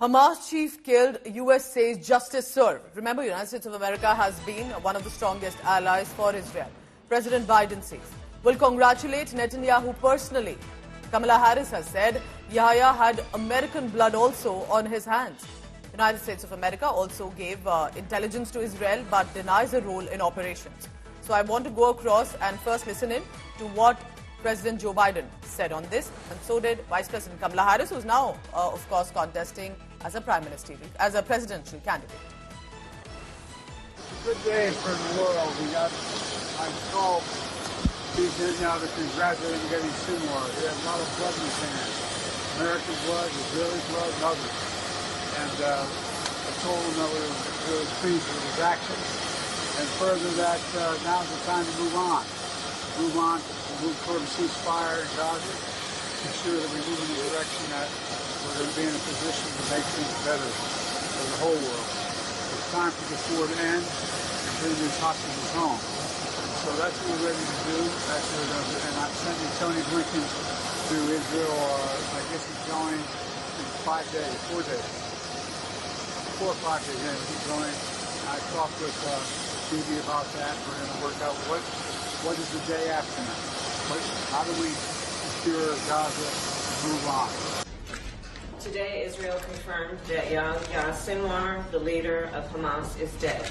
Hamas chief killed, US says justice served. Remember, United States of America has been one of the strongest allies for Israel. President Biden says, will congratulate Netanyahu personally. Kamala Harris has said Yaya had American blood also on his hands. United States of America also gave intelligence to Israel but denies a role in operations. So I want to go across and first listen in to what President Joe Biden said on this, and so did Vice President Kamala Harris, who's now, of course, contesting as a presidential candidate. It's a good day for the world. I'm called these in now to congratulate Yaya Sinwar. He has a lot of blood in his hands. American blood, Israeli blood, and others. And I told him that we were really pleased with his actions. And further that now's the time to move on. Move toward a ceasefire in Gaza. Make sure that we move in the direction that we're going to be in a position to make things better for the whole world. It's time for this war to end and bring these hostages home. So that's what we're ready to do. That's what we're going to do. And I'm sending Tony Blinken to Israel. I guess he's going in 4 days. 4 or 5 days. Yeah, he's going. I talked with Bibi about that. We're going to work out what is the day after that. How do we secure Gaza and move on? Today, Israel confirmed that Yaya Sinwar, the leader of Hamas, is dead,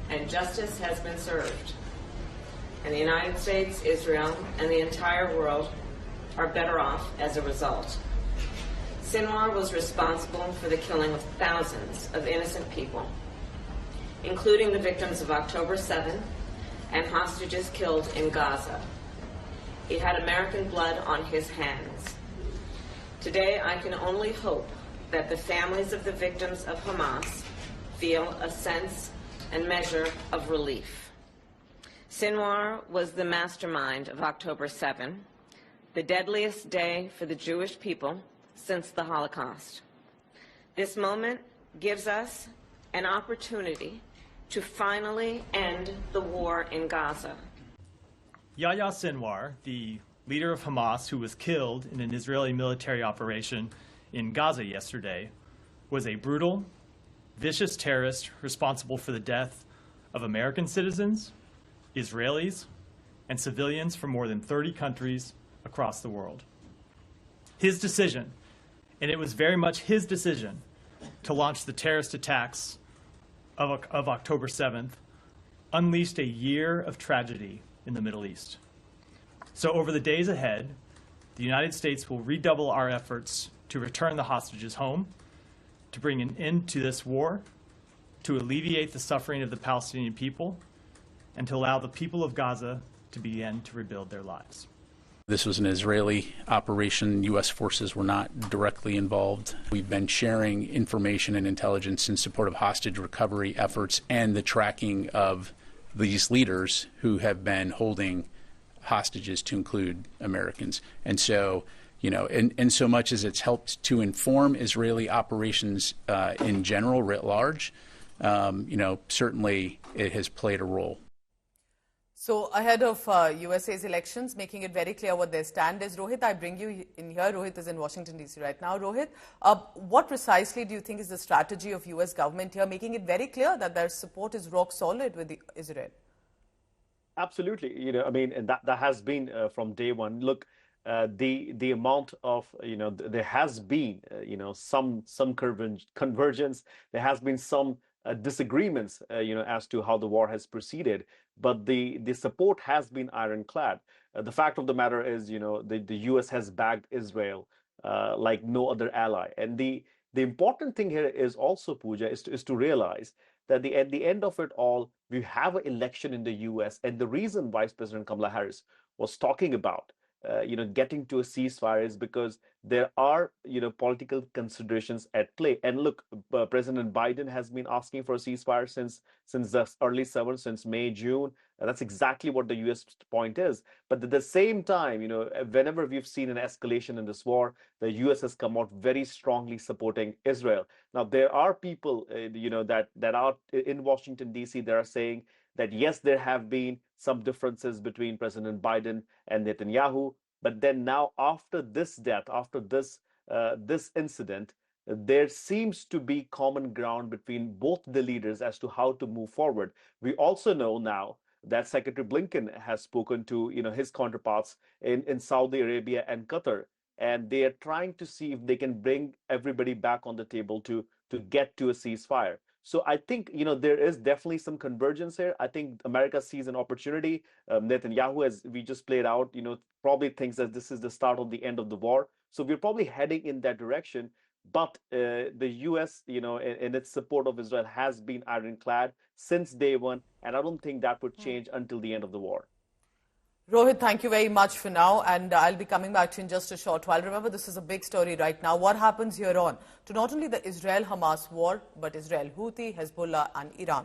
and justice has been served. And the United States, Israel, and the entire world are better off as a result. Sinwar was responsible for the killing of thousands of innocent people, including the victims of October 7 and hostages killed in Gaza. He had American blood on his hands. Today, I can only hope that the families of the victims of Hamas feel a sense and measure of relief. Sinwar was the mastermind of October 7, the deadliest day for the Jewish people since the Holocaust. This moment gives us an opportunity to finally end the war in Gaza. Yaya Sinwar, the leader of Hamas who was killed in an Israeli military operation in Gaza yesterday, was a brutal, vicious terrorist responsible for the death of American citizens, Israelis, and civilians from more than 30 countries across the world. His decision, and it was very much his decision, to launch the terrorist attacks of October 7th, unleashed a year of tragedy in the Middle East. So over the days ahead, the United States will redouble our efforts to return the hostages home, to bring an end to this war, to alleviate the suffering of the Palestinian people, and to allow the people of Gaza to begin to rebuild their lives. This was an Israeli operation. U.S. forces were not directly involved. We've been sharing information and intelligence in support of hostage recovery efforts and the tracking of these leaders who have been holding hostages, to include Americans. And so, in so much as it's helped to inform Israeli operations in general, writ large, certainly it has played a role. So ahead of USA's elections, making it very clear what their stand is. Rohit, I bring you in here. Rohit is in Washington, D.C. right now. Rohit, what precisely do you think is the strategy of U.S. government here, making it very clear that their support is rock solid with Israel? Absolutely. And that has been from day one. Look, the amount of, there has been, some convergence. There has been some disagreements, as to how the war has proceeded. But the support has been ironclad. The fact of the matter is, the U.S. has backed Israel like no other ally. And the important thing here is also, Pooja, is to realize that at the end of it all, we have an election in the U.S. And the reason Vice President Kamala Harris was talking about, getting to a ceasefire is because there are, political considerations at play. And look, President Biden has been asking for a ceasefire since the early summer, since May, June. That's exactly what the U.S. point is. But at the same time, whenever we've seen an escalation in this war, the U.S. has come out very strongly supporting Israel. Now, there are people, that are in Washington, D.C., that are saying that, yes, there have been some differences between President Biden and Netanyahu. But then now, after this death, after this incident, there seems to be common ground between both the leaders as to how to move forward. We also know now that Secretary Blinken has spoken to his counterparts in Saudi Arabia and Qatar, and they are trying to see if they can bring everybody back on the table to get to a ceasefire. So I think there is definitely some convergence here. I think America sees an opportunity. Netanyahu, as we just played out, probably thinks that this is the start of the end of the war. So we're probably heading in that direction. But the U.S., in its support of Israel, has been ironclad since day one, and I don't think that would change until the end of the war. Rohit, thank you very much for now, and I'll be coming back to you in just a short while. Remember, this is a big story right now. What happens here on to not only the Israel-Hamas war, but Israel-Houthi, Hezbollah and Iran